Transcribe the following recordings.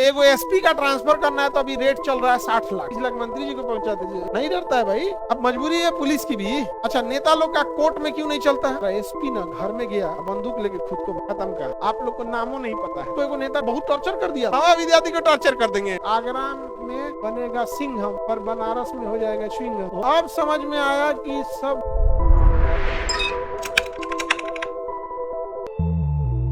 एगो एसपी का ट्रांसफर करना है तो अभी रेट चल रहा है 60 लाख। 20 लाख मंत्री जी को पहुंचा दीजिए। नहीं डरता है भाई, अब मजबूरी है पुलिस की भी। अच्छा, नेता लोग का कोर्ट में क्यों नहीं चलता है? एसपी ना घर में गया, बंदूक लेके खुद को खत्म कर। आप लोग को नामों नहीं पता है। तो एगो नेता बहुत टॉर्चर कर दिया, हवा विद्यार्थी को टॉर्चर कर देंगे। आगरा में बनेगा सिंघम पर बनारस में हो जाएगा च्युइंगम। अब समझ में आया कि सब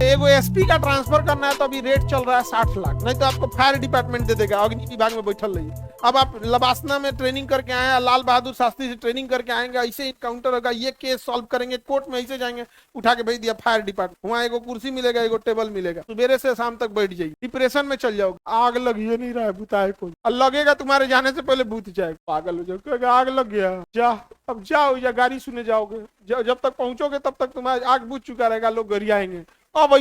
एगो एसपी का ट्रांसफर करना है तो अभी रेट चल रहा है 60 लाख। नहीं तो आपको फायर डिपार्टमेंट दे देगा, अग्नि विभाग में बैठल रहिए। अब आप लबासना में ट्रेनिंग करके आए हैं, लाल बहादुर शास्त्री से ट्रेनिंग करके आएंगे, ऐसे इनकाउंटर होगा, ये केस सॉल्व करेंगे, कोर्ट में ऐसे जाएंगे, उठा के भेज दिया फायर डिपार्टमेंट। वहाँ एगो कुर्सी मिलेगा, एगो टेबल मिलेगा, सुबह से शाम तक बैठ जाइए, डिप्रेशन में चल जाओगे। आग लग ये नहीं रहा है, बुताए कोई लगेगा तुम्हारे जाने से पहले बुत जाएगा, पागल हो जाओगे। आग लग गया, जा अब जाओ या गाड़ी सुने जाओगे, जब तक पहुंचोगे तब तक तुम्हारा आग बुझ चुका रहेगा, लोग गरियाएंगे। अब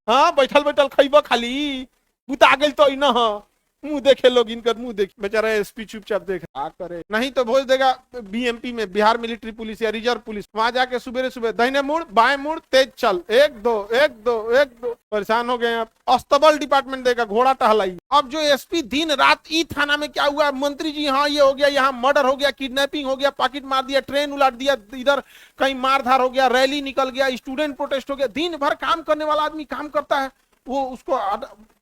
हाँ बैठल बैठल खैब खाली बुता गई तो न मुंह देखे लोग, इनका मुंह देखे। बेचारा एसपी चुपचाप देख आ करे, नहीं तो भेज देगा बीएमपी में, बिहार मिलिट्री पुलिस या रिजर्व पुलिस। वहां जाके सुबह सुबह दाहिने मुड़ बाएं मुड़ तेज चल, 1 2 1 2 1 2। परेशान हो गए। अस्तबल डिपार्टमेंट देगा, घोड़ा टहलाई। अब जो एसपी दिन रात ई थाना में क्या हुआ, मंत्री जी हाँ ये हो गया, यहाँ मर्डर हो गया, किडनैपिंग हो गया, पॉकेट मार दिया, ट्रेन उलाट दिया, इधर कहीं मारधार हो गया, रैली निकल गया, स्टूडेंट प्रोटेस्ट हो गया। दिन भर काम करने वाला आदमी काम करता है, वो उसको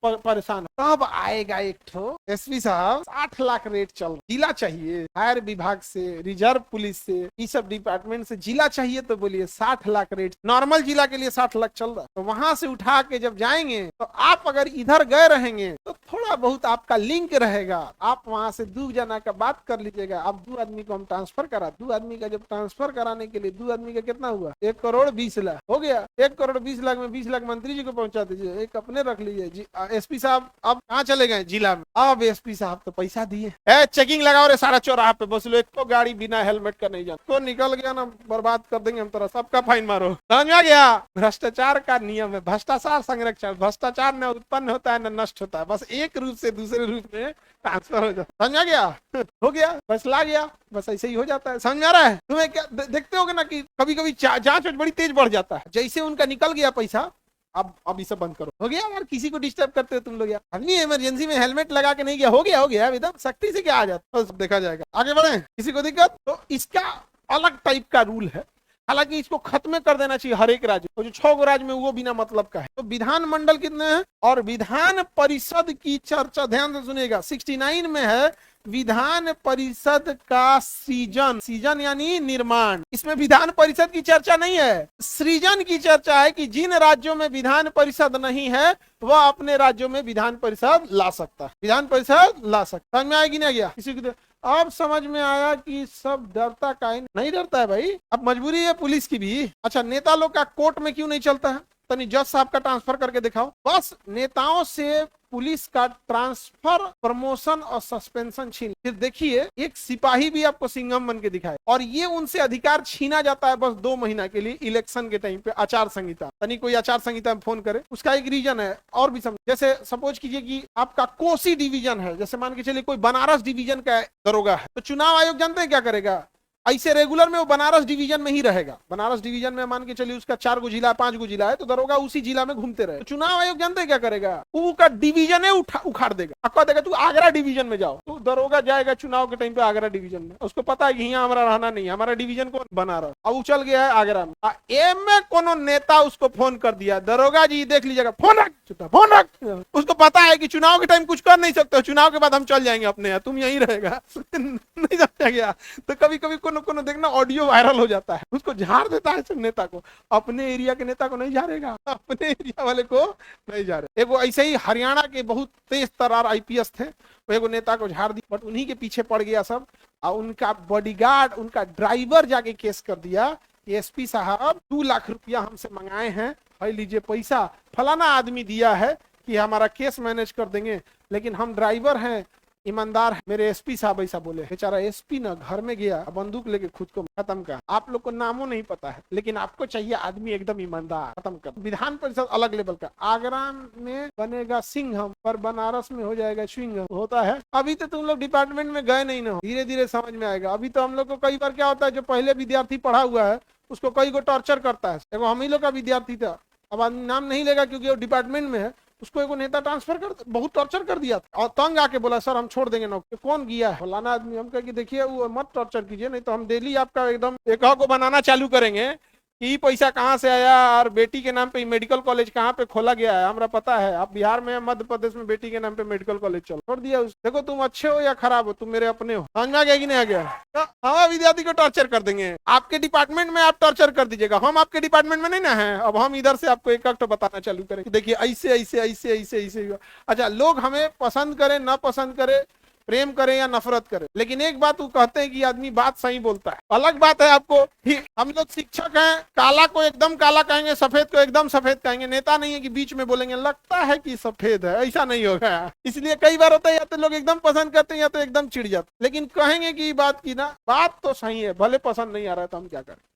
परेशान। तब आएगा एक ठो एसपी साहब, 60 लाख रेट चल। जिला चाहिए फायर विभाग से, रिजर्व पुलिस से, ये सब डिपार्टमेंट से जिला चाहिए तो बोलिए 60 लाख रेट। नॉर्मल जिला के लिए 60 लाख चल रहा है। तो वहां से उठा के जब जाएंगे तो आप अगर इधर गए रहेंगे तो थोड़ा बहुत आपका लिंक रहेगा। आप वहां से 2 जना का बात कर लीजिएगा। अब 2 आदमी को हम ट्रांसफर करा, 2 आदमी का जब ट्रांसफर कराने के लिए 2 आदमी का कितना हुआ, 1 करोड़ 20 लाख हो गया। 1 करोड़ 20 लाख में 20 लाख मंत्री जी को पहुंचा दीजिए, एक अपने रख लीजिए। एसपी साहब अब कहाँ चले गए? जिला में। अब एसपी साहब तो पैसा दिए, चेकिंग लगाओ रे सारा चौराहा पे, बस लो एक तो गाड़ी बिना हेलमेट का नहीं जाता। तो निकल गया ना, बर्बाद कर देंगे हम तरह, सबका फाइन मारो। समझ में आ गया? भ्रष्टाचार का नियम है, भ्रष्टाचार संरक्षण। भ्रष्टाचार न उत्पन्न होता है न नष्ट होता है, बस एक रूप से दूसरे रूप में ट्रांसफर हो जाता है। समझ आ गया? हो गया, फैसला गया, बस ऐसे ही हो जाता है। समझ में आ रहा है? तुम्हें क्या देखते होगे ना कि कभी कभी जांच बड़ी तेज बढ़ जाता है। जैसे उनका निकल गया पैसा, अब इसे बंद करो, हो गया यार। किसी को डिस्टर्ब करते हो तुम लोग यार। आदमी इमरजेंसी में हेलमेट लगा के नहीं गया, हो गया एकदम सख्ती से क्या आ जाता, बस देखा जाएगा। आगे बढ़े, किसी को दिक्कत? तो इसका अलग टाइप का रूल है, हालांकि इसको खत्म कर देना चाहिए हर एक राज्य। तो जो 6 गो राज्य में वो बिना मतलब का है। तो विधानमंडल कितने हैं और विधान परिषद की चर्चा ध्यान से सुनिएगा। 69 में है विधान परिषद का सृजन, सृजन यानी निर्माण। इसमें विधान परिषद की चर्चा नहीं है, सृजन की चर्चा है कि जिन राज्यों में विधान परिषद नहीं है वह अपने राज्यों में विधान परिषद ला सकता है, विधान परिषद ला सकता। समझ में आएगी नहीं गया किसी को? अब समझ में आया कि सब डरता का नहीं डरता है भाई, अब मजबूरी है पुलिस की भी। अच्छा, नेता लोग का कोर्ट में क्यों नहीं चलता है? तनी जज साहब का ट्रांसफर करके दिखाओ। बस नेताओं से पुलिस का ट्रांसफर, प्रमोशन और सस्पेंशन छीन। फिर देखिए एक सिपाही भी आपको सिंघम बन के दिखाए, और ये उनसे अधिकार छीना जाता है बस 2 महीना के लिए, इलेक्शन के टाइम पे। आचार संहिता, तनी कोई आचार संहिता में फोन करे, उसका एक रीजन है। और भी समझ, जैसे सपोज कीजिए कि आपका कोसी डिवीजन है, जैसे मान के चलिए कोई बनारस डिवीजन का दरोगा है, तो चुनाव आयोग जानते हैं क्या करेगा? ऐसे रेगुलर में वो बनारस डिवीजन में ही रहेगा। बनारस डिवीजन में मान के चलिए उसका 4 गो जिला 5 गो जिला है, तो दरोगा उसी जिला में घूमते रहे। तो चुनाव आयोग जानते हैं क्या करेगा? वो का डिवीजन है उखाड़ देगा, कह देगा तू आगरा डिवीजन में जाओ। तो दरोगा जाएगा चुनाव के टाइम पे आगरा डिवीजन में, उसको पता है कि यहाँ हमारा रहना नहीं, हमारा डिवीजन को बनारस। अब वो चल गया है आगरा में, कोनो नेता उसको फोन कर दिया, दरोगा जी देख लीजिएगा, फोन रख। उसको पता है कि चुनाव के टाइम कुछ कर नहीं सकते, चुनाव के बाद हम चल जाएंगे अपने यहाँ, तुम यहीं रहेगा। नहीं समझा गया? तो कभी कभी कोनो देखना ऑडियो वायरल हो जाता है, उसको झाड़ देता है सब नेता को। अपने एरिया के नेता को नहीं झाड़ेगा, अपने एरिया वाले को नहीं झाड़े। एगो ऐसे ही हरियाणा के बहुत तेज तर्रार आईपीएस थे, वो एगो नेता को झाड़ दी, बट उन्हीं के पीछे पड़ गया सब। और उनका बॉडीगार्ड, उनका ड्राइवर जाके केस कर दिया, एसपी साहब 2 लाख रुपया हमसे मंगाए हैं, भाई लीजिए पैसा, फलाना आदमी दिया है कि हमारा केस मैनेज कर देंगे, लेकिन हम ड्राइवर हैं, ईमानदार है। मेरे एसपी साहब ऐसा बोले। बेचारा एसपी ना घर में गया, बंदूक लेके खुद को खत्म कर। आप लोग को नामों नहीं पता है, लेकिन आपको चाहिए आदमी एकदम ईमानदार, खत्म कर। विधान परिषद अलग लेवल का। आगरा में बनेगा सिंघम पर बनारस में हो जाएगा च्युइंगम, होता है। अभी तो तुम लोग डिपार्टमेंट में गए नहीं ना, धीरे धीरे समझ में आएगा। अभी तो हम लोग को कई बार क्या होता है, जो पहले विद्यार्थी पढ़ा हुआ है उसको कई को टॉर्चर करता है। देखो हम ही लोग का विद्यार्थी था, अब नाम नहीं लेगा क्योंकि वो डिपार्टमेंट में है, उसको एक नेता ट्रांसफर कर बहुत टॉर्चर कर दिया था और तंग आके बोला सर हम छोड़ देंगे नौकरी। कौन गया है फलाना आदमी। हम कहे कि देखिए वो मत टॉर्चर कीजिए, नहीं तो हम डेली आपका एकदम एक को बनाना चालू करेंगे कि पैसा कहाँ से आया और बेटी के नाम पे मेडिकल कॉलेज कहाँ पे खोला गया है हमरा पता है। आप बिहार में मध्य प्रदेश में बेटी के नाम पे मेडिकल कॉलेज चलो, छोड़ दिया देखो तुम अच्छे हो या खराब हो, तुम मेरे अपने हो। समझ में आ गया कि नहीं आ गया? तो हम विद्यार्थी को टॉर्चर कर देंगे, आपके डिपार्टमेंट में आप टॉर्चर कर दीजिएगा, हम आपके डिपार्टमेंट में नहीं ना है। अब हम इधर से आपको एक एक बताना चालू करें, देखिए ऐसे ऐसे ऐसे ऐसे ऐसे। अच्छा, लोग हमें पसंद करें ना पसंद करे, प्रेम करें या नफरत करें, लेकिन एक बात वो कहते हैं कि आदमी बात सही बोलता है। अलग बात है आपको हम लोग शिक्षक हैं, काला को एकदम काला कहेंगे, सफेद को एकदम सफेद कहेंगे। नेता नहीं है कि बीच में बोलेंगे लगता है कि सफेद है, ऐसा नहीं होगा। इसलिए कई बार होता है या तो लोग एकदम पसंद करते हैं या तो एकदम चिढ़ जाते, लेकिन कहेंगे कि बात की ना बात तो सही है, भले पसंद नहीं आ रहा है तो हम क्या करें।